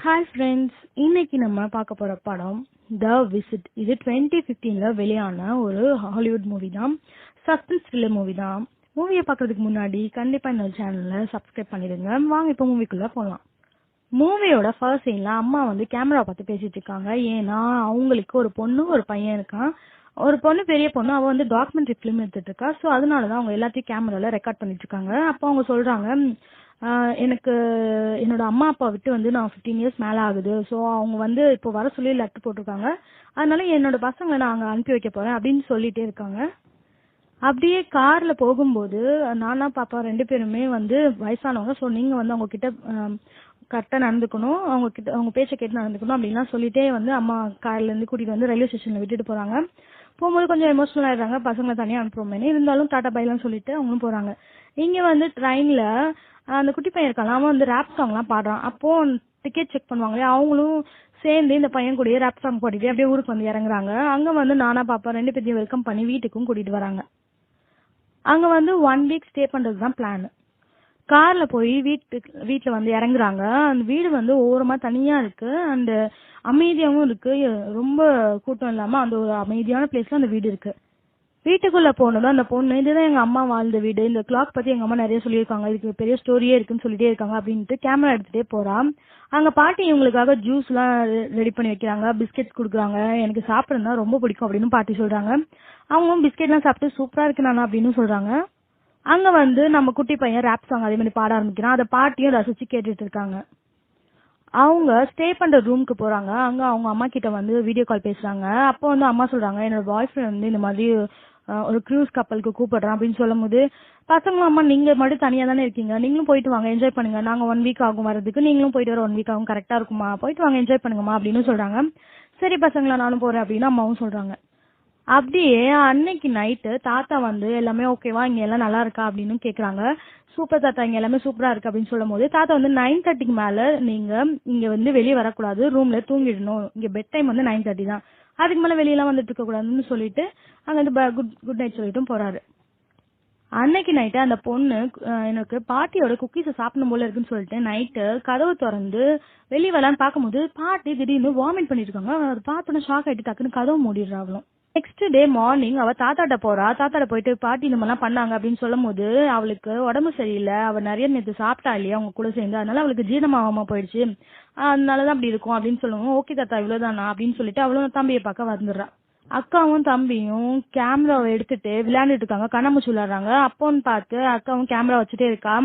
Hi friends, இன்னைக்கு நம்ம பார்க்க போற படம் த விசிட். இது 2015ல வெளியான ஒரு ஹாலிவுட் மூவி தான். சஸ்பென்ஸ் த்ரில்லர் மூவி தான். மூவியை பார்க்கறதுக்கு முன்னாடி கண்டிப்பா இந்த சேனலை சப்ஸ்கிரைப் பண்ணிடுங்க. வாங்க இப்போ மூவிக்குள்ள போகலாம். மூவியோட ஃபர்ஸ்ட் சீன்ல அம்மா வந்து கேமரா பார்த்து பேசிட்டு இருக்காங்க. ஏன்னா அவங்களுக்கு ஒரு பொண்ணு ஒரு பையன் இருக்கான். ஒரு பொண்ணு பெரிய பொண்ணு, அவ வந்து டாக்குமெண்ட்ரி ஃபிலிம் எடுத்துட்டு இருக்கா. ஸோ அதனாலதான் அவங்க எல்லாத்தையும் கேமரால ரெக்கார்ட் பண்ணிட்டு இருக்காங்க. அப்போ அவங்க சொல்றாங்க, எனக்கு என்னோட அம்மா அப்பா விட்டு வந்து நான் 15 இயர்ஸ் மேல ஆகுது. ஸோ அவங்க வந்து இப்போ வர சொல்லி லெட்டர் போட்டிருக்காங்க. அதனால என்னோட பசங்களை நான் அங்க அனுப்பி வைக்க போறேன் அப்படின்னு சொல்லிட்டே இருக்காங்க. அப்படியே கார்ல போகும்போது நானா பாப்பா 2 பேருமே வந்து வயசானவங்க. ஸோ நீங்க வந்து அவங்க கிட்ட கரெக்டா நடந்துக்கணும், அவங்க கிட்ட அவங்க பேச்ச கேட்டு நடந்துக்கணும் அப்படின்லாம் சொல்லிட்டே வந்து அம்மா கார்ல இருந்து கூட்டிட்டு வந்து ரயில்வே ஸ்டேஷன்ல விட்டுட்டு போறாங்க. போகும்போது கொஞ்சம் எமோஷனல் ஆயிடுறாங்க, பசங்களை தனியா அனுப்புறோமே. இருந்தாலும் டாடா பைலாம் சொல்லிட்டு அவங்களும் போறாங்க. இங்க வந்து ட்ரெயின்ல அந்த குட்டி பையன் இருக்கான், அவன் வந்து ரேப் சாங் எல்லாம் பாடுறான். அப்போ டிக்கெட் செக் பண்ணுவாங்களே, அவங்களும் சேர்ந்து இந்த பையன் கூடயே ரேப் சாங் பாடிட்டு அப்படியே ஊருக்கு வந்து இறங்குறாங்க. அங்க வந்து நானா பாப்பா 2 பேரையும் வெல்கம் பண்ணி வீட்டுக்கும் கூட்டிட்டு வராங்க. அங்க வந்து 1 வீக் ஸ்டே பண்றதுதான் பிளான். கார்ல போய் வீட்டுல வந்து இறங்குறாங்க. அந்த வீடு வந்து ஓரமா தனியா இருக்கு. அந்த அமைதியாவும் இருக்கு. ரொம்ப கூட்டம் இல்லாம அந்த ஒரு அமைதியான பிளேஸ்ல அந்த வீடு இருக்கு. வீட்டுக்குள்ள போனதும் அந்த பொண்ணு, இதுதான் எங்க அம்மா வாழ்ந்த வீடு, இந்த கிளாக் பத்தி எங்க அம்மா நிறைய சொல்லியிருக்காங்க, இதுக்கு பெரிய ஸ்டோரியே இருக்குன்னு சொல்லிட்டே இருக்காங்க அப்படின்ட்டு கேமரா எடுத்துட்டே போறா. அங்க பாட்டி இவங்களுக்காக ஜூஸ் எல்லாம் ரெடி பண்ணி வைக்கிறாங்க, பிஸ்கெட்ஸ் குடுக்குறாங்க. எனக்கு சாப்பிடுறதுனா ரொம்ப பிடிக்கும் அப்படின்னு பாட்டி சொல்றாங்க. அவங்களும் பிஸ்கெட் எல்லாம் சாப்பிட்டு சூப்பரா இருக்கு நானா அப்படின்னு சொல்றாங்க. அங்க வந்து நம்ம குட்டி பையன் ரேப் சாங் அதே மாதிரி பாட ஆரம்பிக்கிறான். அதை பாட்டியும் ரசிச்சு கேட்டுட்டு இருக்காங்க. அவங்க ஸ்டே பண்ற ரூமுக்கு போறாங்க. அங்க அவங்க அம்மா கிட்ட வந்து வீடியோ கால் பேசுறாங்க. அப்போ வந்து அம்மா சொல்றாங்க, என்னோட பாய் ஃப்ரெண்ட் வந்து இந்த மாதிரி ஒரு க்ரூஸ் கப்பலுக்கு கூப்பிடுறான் அப்படின்னு சொல்லும் போது, பசங்களும் அம்மா நீங்க மட்டும் தனியா தானே இருக்கீங்க, நீங்களும் போயிட்டு வாங்க, என்ஜாய் பண்ணுங்க, நாங்க 1 வீக் ஆகும் வரதுக்கு, நீங்களும் போயிட்டு வர 1 வீக் ஆகும், கரெக்டா இருக்குமா, போயிட்டு வாங்க என்ஜாய் பண்ணுங்கம்மா அப்படின்னு சொல்றாங்க. சரி பசங்களா நானும் போறேன் அப்படின்னு அம்மாவும் சொல்றாங்க. அப்படியே அன்னைக்கு நைட்டு தாத்தா வந்து எல்லாமே ஓகேவா, இங்க எல்லாம் நல்லா இருக்கா அப்படின்னு கேக்குறாங்க. சூப்பர் தாத்தா, இங்க எல்லாமே சூப்பரா இருக்கு அப்படின்னு சொல்லும் போது தாத்தா வந்து 9:30க்கு மேல நீங்க இங்க வந்து வெளியே வரக்கூடாது, ரூம்ல தூங்கிடணும், இங்க பெட் டைம் வந்து 9:30 தான், அதுக்கு மேல வெளியெல்லாம் வந்துட்டு இருக்க கூடாதுன்னு சொல்லிட்டு அங்க வந்து குட் நைட் சொல்லிட்டும் போறாரு. அன்னைக்கு நைட்டு அந்த பொண்ணு எனக்கு பாட்டியோட குக்கீஸை சாப்பிடணும் போல இருக்குன்னு சொல்லிட்டு நைட்டு கதவு திறந்து வெளியே வரலான்னு பார்க்கும்போது பாட்டி திடீர்னு வாமிட் பண்ணிட்டு இருக்காங்க. அதை பார்த்தோன்னா ஷாக் ஆயிட்டு டக்குன்னு கதவு மூடிடுறாவளும். நெக்ஸ்ட் டே மார்னிங் அவ தாத்தாட்ட போறா. தாத்தாட்ட போயிட்டு பாட்டி இந்த மாதிரிலாம் பண்ணாங்க அப்படின்னு சொல்லும் போது அவளுக்கு உடம்பு சரியில்லை, அவ நிறைய நேற்று சாப்பிட்டா இல்லையா அவங்க கூட சேர்ந்து, அதனால அவளுக்கு ஜீரணமாகாம போயிடுச்சு, அதனாலதான் அப்படி இருக்கும் அப்படின்னு சொல்லுவோம். ஓகே தாத்தா இவ்வளவுதானா அப்படின்னு சொல்லிட்டு அவளும் தம்பியை பார்க்க வந்துடுறா. அக்காவும் தம்பியும் கேமராவை எடுத்துட்டு விளையாண்டுட்டு இருக்காங்க, கண்ணாமூச்சி விளையாடுறாங்க. அப்போன்னு பார்த்து அக்காவும் கேமரா வச்சுட்டே இருக்கா.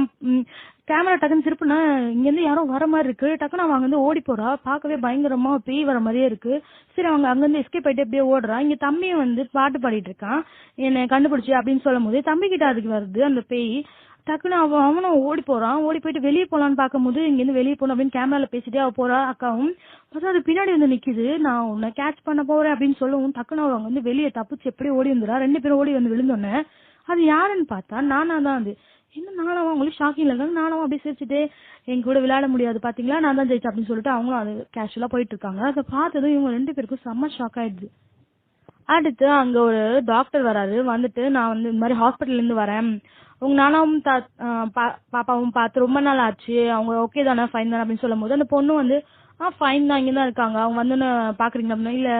கேமரா டக்குன்னு திருப்புனா இங்க இருந்து யாரோ வர மாதிரி இருக்கு. டக்குன்னு அவன் வந்து ஓடி போறா. பார்க்கவே பயங்கரமா பேய் வர மாதிரியே இருக்கு. சரி அவங்க அங்கிருந்து எஸ்கேப் ஆயிட்டு அப்படியே ஓடுறா. இங்க தம்பியும் வந்து பாட்டு பாடிட்டு இருக்கான், என்னை கண்டுபிடிச்சு அப்படின்னு சொல்லும் போது தம்பி கிட்ட அதுக்கு வருது அந்த பேய். டக்குன்னு அவனும் ஓடி போறான். ஓடி போயிட்டு வெளியே போலான்னு பார்க்கும்போது இங்க இருந்து வெளியே போகணும் அப்படின்னு கேமரால பேசிட்டே அவ போறா. அக்காவும் அது பின்னாடி வந்து நிக்குது, நான் உன்னை கேட்ச் பண்ண போறேன் அப்படின்னு சொல்லவும் டக்குன்னு அவங்க வந்து வெளியே தப்பிச்சு எப்படி ஓடி வந்துடா. 2 பேரும் ஓடி வந்து விழுந்தோன்னே அது யாருன்னு பார்த்தா நானா தான். அது என்ன நானாவா, அவங்களுக்கு ஷாக்கிங்ல இருக்காங்க. நானும் அப்படியே சிரிச்சுட்டு எங்க கூட விளையாட முடியாது பாத்தீங்களா, நான் தான் ஜெயிச்சேன் அப்படின்னு சொல்லிட்டு அவங்களும் அது கேஷுவலா போயிட்டு இருக்காங்க. அதை பார்த்ததும் இவங்க 2 பேருக்கும் செம்ம ஷாக் ஆயிடுது. அடுத்து அங்க ஒரு டாக்டர் வராரு. வந்துட்டு நான் வந்து இந்த மாதிரி ஹாஸ்பிட்டல்ல இருந்து வரேன், உங்க நானாவும் பாப்பாவும் பார்த்து ரொம்ப நாள் ஆச்சு, அவங்க ஓகே தானே ஃபைன் தானே அப்படின்னு சொல்லும் போது அந்த பொண்ணு வந்து ஃபைன் தான், இங்க தான் இருக்காங்க, அவங்க வந்து பாக்குறீங்க அப்படின்னா இல்ல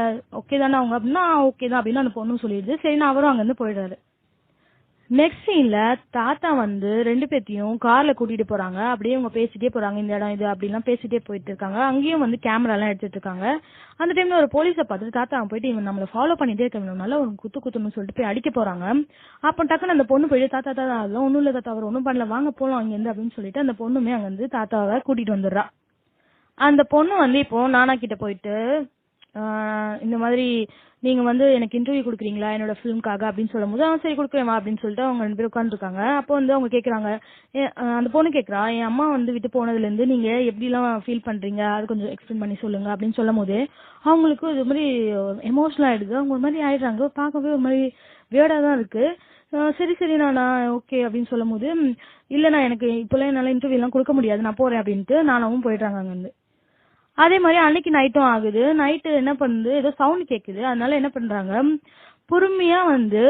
ஓகே தானே அவங்க அப்படின்னா ஓகே தான் அப்படின்னு அந்த பொண்ணும் சொல்லிடுது. சரின்னு அவரும் அங்க இருந்து போயிடுறாரு. நெக்ஸ்ட் சீன்ல தாத்தா வந்து 2 பேத்தையும் கார்ல கூட்டிட்டு போறாங்க. அப்படியே அவங்க பேசிட்டே போறாங்க, இந்த இடம் இது அப்படிலாம் பேசிட்டே போயிட்டு இருக்காங்க. அங்கேயும் வந்து கேமரா எல்லாம் எடுத்துட்டு இருக்காங்க. அந்த டைம்ல ஒரு போலீஸை பார்த்துட்டு தாத்தா போயிட்டு இவன் நம்மள ஃபாலோ பண்ணிட்டே இருக்கனால ஒரு குத்துன்னு சொல்லிட்டு போய் அடிக்க போறாங்க. அப்ப டக்குன்னு அந்த பொண்ணு போயிட்டு தாத்தா தாத்தா அதெல்லாம் ஒண்ணும் இல்ல தாத்தா, அவர் ஒண்ணும் பண்ணல, வாங்க போலாம் அங்க இருந்து அப்படின்னு சொல்லிட்டு அந்த பொண்ணுமே அங்க இருந்து தாத்தாவை கூட்டிட்டு வந்துடுறா. அந்த பொண்ணு வந்து இப்போ நானா கிட்ட போயிட்டு இந்த மாதிரி நீங்க வந்து எனக்கு இன்டர்வியூ கொடுக்குறீங்களா என்னோட ஃபிலிம்காக அப்படின்னு சொல்லும் போது சரி கொடுக்குறேமா அப்படின்னு சொல்லிட்டு அவங்க 2 பேரும் உட்காந்துருக்காங்க. அப்போ வந்து அவங்க கேக்குறாங்க, அந்த பொண்ணு கேக்குறா, என் அம்மா வந்து விட்டு போனதுல இருந்து நீங்க எப்படி எல்லாம் ஃபீல் பண்றீங்க, அது கொஞ்சம் எக்ஸ்பிளைன் பண்ணி சொல்லுங்க அப்படின்னு சொல்லும் போது அவங்களுக்கு இது மாதிரி எமோஷனல் ஆயிடுது. அவங்க ஒரு மாதிரி ஆயிடுறாங்க, பார்க்கவே ஒரு மாதிரி வியர்டா தான் இருக்கு. சரி சரி நானா ஓகே அப்படின்னு சொல்லும் போது இல்ல நான் எனக்கு இப்பெல்லாம் என்னால இன்டர்வியூ எல்லாம் கொடுக்க முடியாது, நான் போறேன் அப்படின்ட்டு நானாவும் போயிடுறாங்க அங்க இருந்து. அதே மாதிரி அன்னைக்கு நைட்டும் ஆகுது. நைட்டு என்ன பண்ணுது, ஏதோ சவுண்ட் கேக்குது. அதனால என்ன பண்றாங்க, பொறுமையா வந்து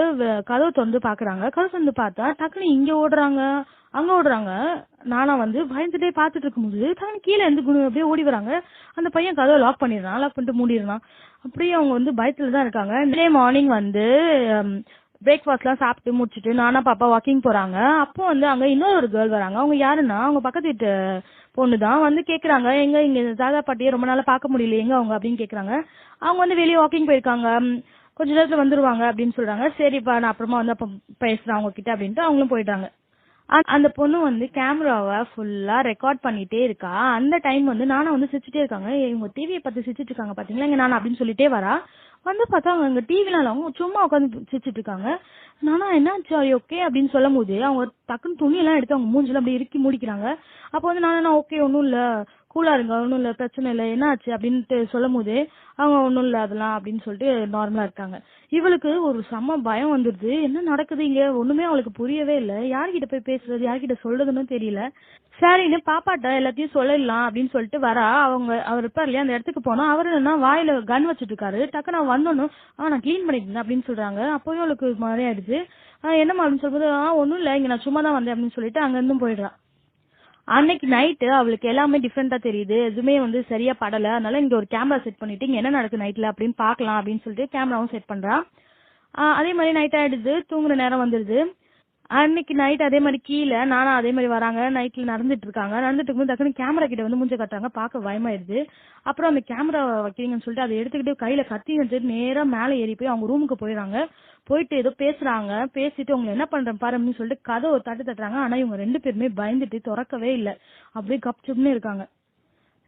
கதவு திறந்து பாக்குறாங்க. கதவு திறந்து பார்த்தா டக்குனு இங்க ஓடுறாங்க, அங்க ஓடுறாங்க. நானா வந்து பயந்துட்டே பாத்துட்டு இருக்கும்போது டக்குனு கீழே இருந்து அப்படியே ஓடி வராங்க. அந்த பையன் கதவை லாக் பண்ணிடுறான், லாக் பண்ணிட்டு மூடிடுறான். அப்படியே அவங்க வந்து பயத்துல தான் இருக்காங்க. டே மார்னிங் வந்து பிரேக்ஃபாஸ்ட் எல்லாம் சாப்பிட்டு முடிச்சுட்டு நானா பாப்பா வாக்கிங் போறாங்க. அப்போ வந்து அங்க இன்னொரு கேர்ள் வராங்க. அவங்க யாருன்னா அவங்க பக்கத்து வீட்டு பொண்ணுதான். வந்து கேக்குறாங்க, எங்க இங்க தாத்தா பாட்டியை ரொம்ப நாளா பார்க்க முடியல, எங்க அவங்க அப்படின்னு கேக்குறாங்க. அவங்க வந்து வெளியே வாக்கிங் போயிருக்காங்க, கொஞ்ச நேரத்துல வந்துருவாங்க அப்படின்னு சொல்றாங்க. சரிப்பா நான் அப்புறமா வந்து அப்ப பேசுறேன் அவங்க கிட்ட அப்படின்ட்டு அவங்களும் போயிட்டாங்க. அந்த பொண்ணு வந்து கேமராவை ஃபுல்லா ரெக்கார்ட் பண்ணிட்டே இருக்கா. அந்த டைம் வந்து நானா வந்து சிரிச்சுட்டே இருக்காங்க. இவங்க டிவியை பார்த்து சிரிச்சிட்டு இருக்காங்க பாத்தீங்களா, இங்க நான் அப்படின்னு சொல்லிட்டே வரா. வந்து பார்த்தா அவங்க அங்க டிவிலாம் அவங்க சும்மா உட்காந்து சிரிச்சிட்டு இருக்காங்க. நானா என்னாச்சு ஓகே அப்படின்னு சொல்லும் போது அவங்க டக்குன்னு துணி எல்லாம் எடுத்து அவங்க மூஞ்சில அப்படி இறுக்கி மூடிக்கிறாங்க. அப்போ வந்து நானா ஓகே ஒன்னும் இல்ல, கூலா இருங்க, ஒன்னும் இல்ல, பிரச்சனை இல்ல, என்ன ஆச்சு அப்படின்ட்டு சொல்லும் போது அவங்க ஒன்னும் இல்ல அதெல்லாம் அப்படின்னு சொல்லிட்டு நார்மலா இருக்காங்க. இவளுக்கு ஒரு செம பயம் வந்துருது. என்ன நடக்குது இங்க ஒண்ணுமே அவளுக்கு புரியவே இல்ல. யார்கிட்ட போய் பேசுறது, யார்கிட்ட சொல்றதுன்னு தெரியல. சரின்னு பாப்பாட்ட எல்லாத்தையும் சொல்லிடலாம் அப்படின்னு சொல்லிட்டு வரா. அவர் இருப்பார் இல்லையா அந்த இடத்துக்கு போனா அவரு என்ன வாயில கன் வச்சுட்டு இருக்காரு. டக்கு நான் வந்தோன்னும் நான் கிளீன் பண்ணிட்டு இருந்தேன் அப்படின்னு சொல்றாங்க. அப்பவே அவளுக்கு மறையாயிடுச்சு. என்னம்மா அப்படின்னு சொல்லும்போது ஒன்னும் இல்ல, இங்க நான் சும்மா தான் வந்தேன் அப்படின்னு சொல்லிட்டு அங்க இருந்தும் போயிடுறா. அன்னைக்கு நைட்டு அவளுக்கு எல்லாமே டிஃப்ரெண்டா தெரியுது, எதுவுமே வந்து சரியா படல. அதனால இங்க ஒரு கேமரா செட் பண்ணிட்டு இங்க என்ன நடக்குது நைட்ல அப்படின்னு பாக்கலாம் அப்படின்னு சொல்லிட்டு கேமராவும் செட் பண்றா. அதே மாதிரி நைட் ஆயிடுது, தூங்குற நேரம் வந்துருது. அன்னைக்கு நைட் அதே மாதிரி கீழே நானா அதே மாதிரி வராங்க. நைட்ல நடந்துட்டு இருக்காங்க. நடந்துட்டு இருக்கும்போது டக்குனு கேமரா கிட்ட வந்து மூஞ்ச காட்டுறாங்க. பார்க்க பயமாயிருது. அப்புறம் அந்த கேமரா வைக்கிறீங்கன்னு சொல்லிட்டு அதை எடுத்துக்கிட்டு கையில கத்தி எடுத்துட்டு நேரா மேலே ஏறி போய் அவங்க ரூமுக்கு போயிடுறாங்க. போயிட்டு ஏதோ பேசுறாங்க. பேசிட்டு உங்களை என்ன பண்றேன் பாரு அப்படின்னு சொல்லிட்டு கதை ஒரு தட்டு தட்டுறாங்க. ஆனா இவங்க 2 பேருமே பயந்துட்டு திறக்கவே இல்லை. அப்படியே கப்சுப்னு இருக்காங்க.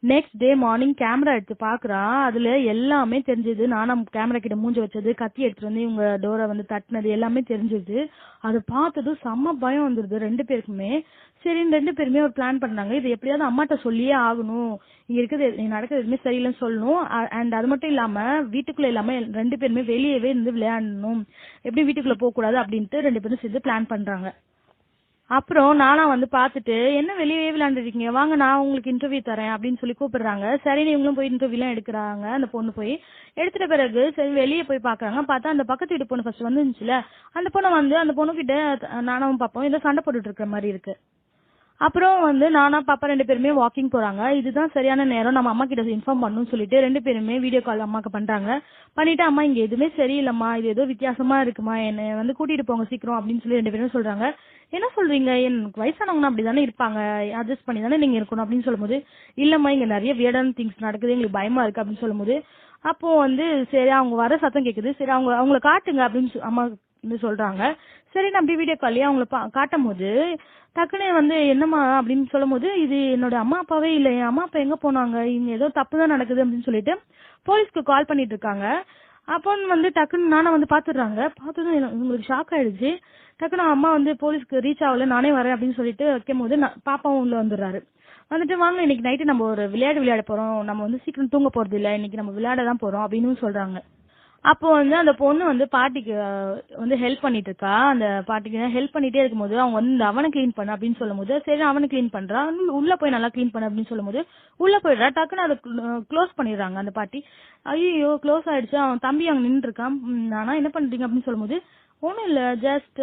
நெக்ஸ்ட் டே மார்னிங் கேமரா எடுத்து பாக்குறா. அதுல எல்லாமே தெரிஞ்சது. நானும் கேமரா கிட்ட மூஞ்சி வச்சது, கத்தி எடுத்துட்டு வந்து இவங்க டோரை வந்து தட்டினது எல்லாமே தெரிஞ்சது. அதை பார்த்ததும் செம்ம பயம் வந்துருது 2 பேருக்குமே. சரி 2 பேருமே ஒரு பிளான் பண்ணாங்க, இது எப்படியாவது அம்மாட்ட சொல்லியே ஆகணும், இங்க இருக்கிறது நடக்கிறது எதுவுமே சரியில்லைன்னு சொல்லணும். அண்ட் அது மட்டும் இல்லாம வீட்டுக்குள்ள இல்லாம 2 பேருமே வெளியவே இருந்து விளையாடணும், எப்படி வீட்டுக்குள்ள போக கூடாது அப்படின்ட்டு 2 பேரும் சேர்ந்து பிளான் பண்றாங்க. அப்புறம் நானா வந்து பாத்துட்டு என்ன வெளியே விளையாண்டுருக்கீங்க, வாங்க நான் உங்களுக்கு இன்டர்வியூ தரேன் அப்படின்னு சொல்லி கூப்பிடுறாங்க. சரின்னு இவங்களும் போய் இன்டர்வியூ எல்லாம் எடுக்கிறாங்க. அந்த பொண்ணு போய் எடுத்துட்ட பிறகு சரி வெளியே போய் பாக்குறாங்க. பார்த்தா அந்த பக்கத்து வீட்டு பொண்ணு ஃபர்ஸ்ட் வந்துருந்துச்சுல, அந்த பொண்ணை வந்து அந்த பொண்ணு கிட்ட நானும் பாப்போம் ஏதோ சண்டை போட்டுட்டு இருக்கிற மாதிரி இருக்கு. அப்புறம் வந்து நானா பாப்பா 2 பேருமே வாக்கிங் போறாங்க. இதுதான் சரியான நேரம், நம்ம அம்மா கிட்ட இன்ஃபார்ம் பண்ணணும்னு சொல்லிட்டு 2 பேருமே வீடியோ கால் அம்மாக்கு பண்றாங்க. பண்ணிட்டு அம்மா இங்க எதுவுமே சரியில்லைம்மா, இது ஏதோ வித்தியாசமா இருக்குமா, என்ன வந்து கூட்டிட்டு போங்க சீக்கிரம் அப்படின்னு சொல்லி 2 பேரும் சொல்றாங்க. என்ன சொல்றீங்க, எனக்கு வயசானவங்கன்னா அப்படிதானே இருப்பாங்க, அட்ஜஸ்ட் பண்ணி தானே நீங்க இருக்கணும் அப்படின்னு சொல்லும்போது, இல்லம்மா இங்க நிறைய வியர்டான திங்ஸ் நடக்குது, எங்களுக்கு பயமா இருக்கு அப்படின்னு சொல்லும்போது, அப்போ வந்து சரி அவங்க வர சத்தம் கேக்குது, சரி அவங்கள காட்டுங்க அப்படின்னு அம்மா வந்து சொல்றாங்க. சரி நான் அப்படி வீடியோ கால்லயே அவங்கள காட்டும் போது டக்குனு வந்து என்னம்மா அப்படின்னு சொல்லும் போது, இது என்னோட அம்மா அப்பாவே இல்லை, என் அம்மா அப்பா எங்க போனாங்க, இங்க ஏதோ தப்பு தான் நடக்குது அப்படின்னு சொல்லிட்டு போலீஸ்க்கு கால் பண்ணிட்டு இருக்காங்க. அப்போ வந்து டக்குன்னு நானா வந்து பாத்துடுறாங்க. பார்த்ததும் உங்களுக்கு ஷாக் ஆயிடுச்சு. டக்குனு அம்மா வந்து போலீஸ்க்கு ரீச் ஆகல, நானே வரேன் அப்படின்னு சொல்லிட்டு வைக்கும் போது பாப்பாவும் உள்ள வந்துடுறாரு. வந்துட்டு வாங்க இன்னைக்கு நைட்டு நம்ம ஒரு விளையாட போறோம், நம்ம வந்து சீக்கிரம் தூங்க போறது இல்ல, இன்னைக்கு நம்ம விளையாட தான் போறோம் அப்படின்னு சொல்றாங்க. அப்போ வந்து அந்த பொண்ணு வந்து பாட்டிக்கு வந்து ஹெல்ப் பண்ணிட்டு இருக்கா. அந்த பாட்டிக்கு ஹெல்ப் பண்ணிட்டே இருக்கும்போது அவங்க வந்து இந்த அவனை கிளீன் பண்ண அப்படின்னு சொல்லும் போது சரி அவனை கிளீன் பண்றா, உள்ள போய் நல்லா கிளீன் பண்ண அப்படின்னு சொல்லும் போது உள்ள போயிடுறா. டக்குன்னு அதை க்ளோஸ் பண்ணிடுறாங்க அந்த பாட்டி. ஐயோ க்ளோஸ் ஆயிடுச்சு, அவன் தம்பி அங்க நின்று இருக்கான். நானா என்ன பண்றீங்க அப்படின்னு சொல்லும் போது ஒண்ணும் இல்ல, ஜஸ்ட்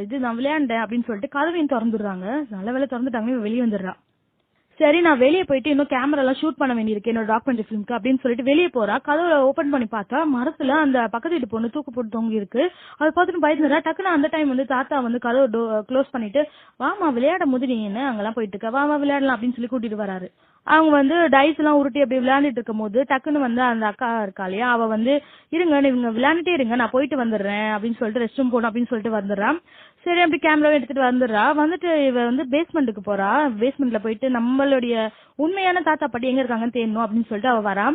இது நான் விளையாண்டேன் அப்படின்னு சொல்லிட்டு கதவையும் திறந்துடுறாங்க. நல்ல வேலை திறந்துட்டாங்க, வெளியே வந்துடுறா. சரி நான் வெளியே போயிட்டு இன்னும் கேமரா எல்லாம் ஷூட் பண்ண வேண்டியிருக்கு என்னோட டாக்குமெண்ட்ரி ஃபிலிம்க்கு அப்படின்னு சொல்லிட்டு வெளியே போறா. கதவை ஓபன் பண்ணி பார்த்தா மரத்துல அந்த பக்கத்து வீட்டு பொண்ணு தூக்கு போட்டு தொங்கி இருக்கு. அதை பார்த்துட்டு பயந்துடா. டக்குன்னு அந்த டைம் வந்து தாத்தா வந்து கதவை க்ளோஸ் பண்ணிட்டு வாமா விளையாடும் போது நீ என்ன அங்கெல்லாம் போயிட்டு இருக்க, வாமா விளையாடலாம் அப்படின்னு சொல்லி கூட்டிட்டு வராரு. அவங்க வந்து டைஸ் எல்லாம் உருட்டி அப்படி விளையாண்டுட்டு இருக்கும் போது டக்குன்னு வந்து அந்த அக்கா இருக்கா இல்லையா, அவ வந்து இருங்க இவங்க விளையாண்டுட்டே இருங்க நான் போயிட்டு வந்துடுறேன் அப்படின்னு சொல்லிட்டு ரெஸ்ட் ரூம் போகணும் அப்படின்னு சொல்லிட்டு வந்துடுறான். சரி அப்படி கேமராவை எடுத்துட்டு வந்துடுறா. வந்துட்டு இவ வந்து பேஸ்மெண்ட்டுக்கு போறா. பேஸ்மெண்ட்ல போயிட்டு நம்மளுடைய உண்மையான தாத்தா பாட்டி எங்க இருக்காங்கன்னு தேடணும் அப்படின்னு சொல்லிட்டு அவ வரா.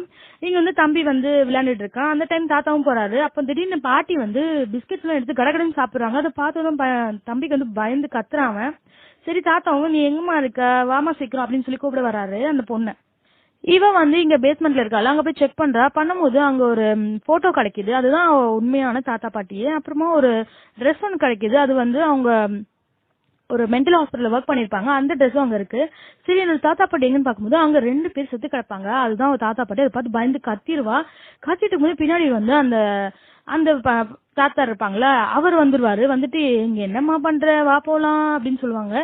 இங்க வந்து தம்பி வந்து விளையாண்டுட்டு இருக்கான். அந்த டைம் தாத்தாவும் போறாரு. அப்ப திடீர்னு பாட்டி வந்து பிஸ்கெட்ஸ் எல்லாம் எடுத்து கடகடன்னு சாப்பிடுறாங்க. அதை பார்த்ததும் தம்பிக்கு வந்து பயந்து கத்துறான். சரி தாத்தாவும் நீ எங்கம்மா இருக்க, வாமா சீக்கிரம் அப்படின்னு சொல்லி கூப்பிட வராரு அந்த பொண்ணு. இவ வந்து இங்க பேஸ்மெண்ட்ல இருக்காள். அங்க போய் செக் பண்றா. பண்ணும்போது அங்க ஒரு போட்டோ கிடைக்குது. அதுதான் உண்மையான தாத்தா பாட்டியே. அப்புறமா ஒரு ட்ரெஸ் ஒன்று கிடைக்குது. அது வந்து அவங்க ஒரு மென்டல் ஹாஸ்பிட்டல்ல ஒர்க் பண்ணிருப்பாங்க. அந்த ட்ரெஸ்ஸும் அங்க இருக்கு. சரி என்னோட தாத்தா பாட்டி எங்கன்னு பார்க்கும்போது அங்க 2 பேர் செத்து கிடப்பாங்க. அதுதான் தாத்தா பாட்டி. அதை பார்த்து பயந்து கத்திடுவா. கத்திட்டு போது பின்னாடி வந்து அந்த அந்த தாத்தா இருப்பாங்களா, அவர் வந்துருவாரு. வந்துட்டு இங்க என்னம்மா பண்ற, வா போலாம் அப்படின்னு சொல்லுவாங்க.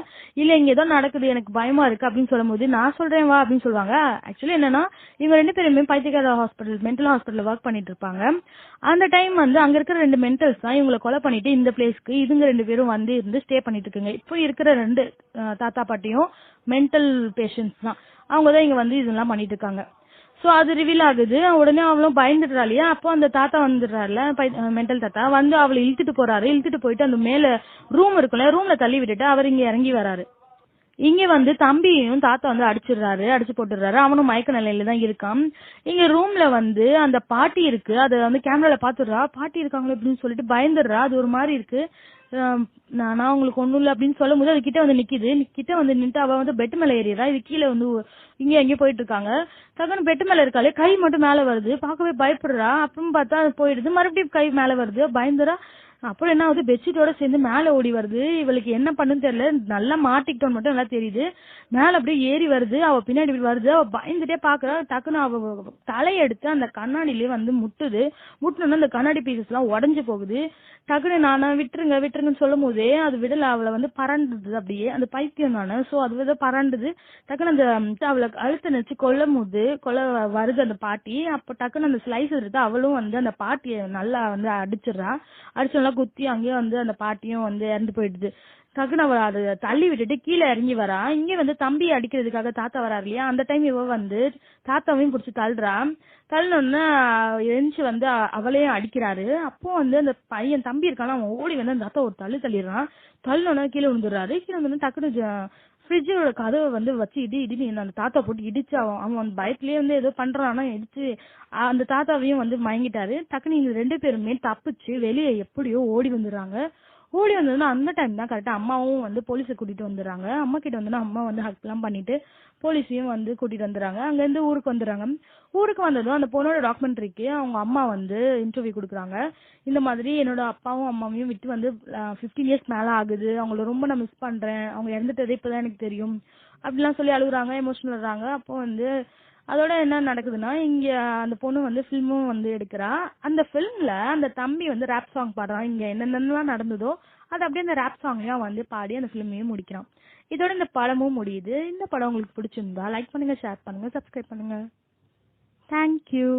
இல்ல இங்க ஏதோ நடக்குது, எனக்கு பயமா இருக்கு அப்படின்னு சொல்லும்போது, நான் சொல்றேன் வா அப்படின்னு சொல்லுவாங்க. ஆக்சுவலி என்னன்னா, இவங்க 2 பேருமே பைத்தியக்கார ஹாஸ்பிட்டல், மென்டல் ஹாஸ்பிட்டல்ல ஒர்க் பண்ணிட்டு இருப்பாங்க. அந்த டைம் வந்து அங்க இருக்கிற 2 மென்டல்ஸ் தான் இவங்களை கொலை பண்ணிட்டு இந்த பிளேஸ்க்கு இதுங்க 2 பேரும் வந்து இருந்து ஸ்டே பண்ணிட்டு இருக்குங்க. இப்போ இருக்கிற 2 தாத்தா பாட்டியும் மென்டல் பேஷண்ட்ஸ் தான். அவங்க தான் இங்க வந்து இதெல்லாம் பண்ணிட்டு இருக்காங்க. சோ அது ரிவீல் ஆகுது. உடனே அவளும் பயந்துடுறா இல்லையா, அப்போ அந்த தாத்தா வந்துடுறாருல, மென்டல் தாத்தா வந்து அவளை இழுத்துட்டு போறாரு. இழுத்துட்டு போயிட்டு அந்த மேல ரூம் இருக்குல்ல, ரூம்ல தள்ளி விட்டுட்டு அவர் இங்க இறங்கி வராரு. இங்க வந்து தம்பியையும் தாத்தா வந்து அடிச்சிடுறாரு, அடிச்சு போட்டுடுறாரு. அவனும் மயக்க நிலையில தான் இருக்கான். இங்க ரூம்ல வந்து அந்த பாட்டி இருக்கு, அத வந்து கேமரால பாத்துடுறா. பாட்டி இருக்காங்களே அப்படின்னு சொல்லிட்டு பயந்துடுறா. அது ஒரு மாதிரி இருக்கு. நானா உங்களுக்கு ஒண்ணும் இல்ல அப்படின்னு சொல்லும் போது அது கிட்ட வந்து நிக்குது. கிட்ட வந்து நின்று அவ வந்து பெட் மேல ஏறிடுறா. இது கீழே வந்து இங்க எங்கேயும் போயிட்டு இருக்காங்க. டக்குன்னு பெட் மேல இருக்காளே, கை மட்டும் மேல வருது. பார்க்கவே பயப்படுறா. அப்புறம் பார்த்தா அது போயிடுது. மறுபடியும் கை மேல வருது, பயந்துரா. அப்புறம் என்ன ஆகுது, பெட்ஷீட்டோட சேர்ந்து மேல ஓடி வருது. இவளுக்கு என்ன பண்ணுன்னு தெரியல, நல்லா மாட்டிக்கிட்டோன்னு மட்டும் நல்லா தெரியுது. மேல அப்படியே ஏறி வருது, அவ பின்னாடி இப்படி வருது. அவ பயந்துட்டே பாக்குறா. டக்குன்னு அவ தலையெடுத்து அந்த கண்ணாடியிலேயே வந்து முட்டுது. முட்டுனோன்னா அந்த கண்ணாடி பீசஸ் எல்லாம் உடஞ்சு போகுது. டக்குன்னு நானா விட்டுருங்க விட்டுருங்கன்னு சொல்லும் போதே அது விடல, அவளை வந்து பறண்டுது. அப்படியே அந்த பைத்தியம் தானே, சோ அது வந்து பறண்டுது. டக்குன்னு அந்த அவளை அழுத்த நினைச்சு கொல்லும் போது வருது அந்த பாட்டி. அப்ப டக்குன்னு அந்த ஸ்லைஸ் எடுத்து அவளும் வந்து அந்த பாட்டியை நல்லா வந்து அடிச்சிடுறா. அடிச்சு நல்லா குத்தி அங்கேயே வந்து அந்த பாட்டியும் வந்து இறந்து போயிடுது. டக்குன்னு அவ அதை தள்ளி விட்டுட்டு கீழே இறங்கி வரா. இங்க வந்து தம்பி அடிக்கிறதுக்காக தாத்தா வராரு இல்லையா, அந்த டைம் இவ வந்து தாத்தாவையும் பிடிச்சி தள்ளுறா. தள்ளினோடனே எழுந்துச்சு வந்து அவளையும் அடிக்கிறாரு. அப்போ வந்து அந்த பையன் தம்பி இருக்கான, அவன் ஓடி வந்து அந்த தாத்தா ஒரு தள்ளிடுறான். தள்ளினோடனே கீழே விழுந்துடுறாரு. கீழே வந்து டக்குனு ஃப்ரிட்ஜோட கதவை வந்து வச்சு இடின்னு அந்த தாத்தா போட்டு இடிச்சு அவன் பயத்திலேயே வந்து ஏதோ பண்றான்னா இடிச்சு அந்த தாத்தாவையும் வந்து மயங்கிட்டாரு. டக்குனு இங்க 2 பேருமே தப்பிச்சு வெளியே எப்படியோ ஓடி வந்துடுறாங்க. ஓடி வந்ததுன்னா அந்த டைம் தான் கரெக்டா அம்மாவும் வந்து போலீஸை கூட்டிட்டு வந்துடுறாங்க. அம்மா கிட்ட வந்து அம்மா வந்து ஹக் எல்லாம் பண்ணிட்டு போலீஸையும் வந்து கூட்டிட்டு வந்துடுறாங்க. அங்க இருந்து ஊருக்கு வந்துடுறாங்க. ஊருக்கு வந்ததும் அந்த பொண்ணோட டாக்குமெண்ட்ரிக்கு அவங்க அம்மா வந்து இன்டர்வியூ கொடுக்குறாங்க. இந்த மாதிரி என்னோட அப்பாவும் அம்மாவையும் விட்டு வந்து 15 இயர்ஸ் மேல ஆகுது, அவங்கள ரொம்ப நான் மிஸ் பண்றேன், அவங்க இறந்துட்டதே இப்பதான் எனக்கு தெரியும் அப்படிலாம் சொல்லி அழுகுறாங்க, எமோஷனல் ஆகுறாங்க. அப்போ வந்து அதோட என்ன நடக்குதுன்னா, இங்க அந்த பொண்ணு வந்து ஃபில்மும் வந்து எடுக்கிறா. அந்த ஃபில்ம்ல அந்த தம்பி வந்து ரேப் சாங் பாடுறான். இங்க என்னென்னலாம் நடந்ததோ அது அப்படியே அந்த ரேப் சாங்லயும் வந்து பாடி அந்த ஃபிலிமையும் முடிக்கிறான். இதோட இந்த படமும் முடியுது. இந்த படம் உங்களுக்கு பிடிச்சிருந்தா லைக் பண்ணுங்க, ஷேர் பண்ணுங்க, சப்ஸ்கிரைப் பண்ணுங்க. தேங்க்யூ.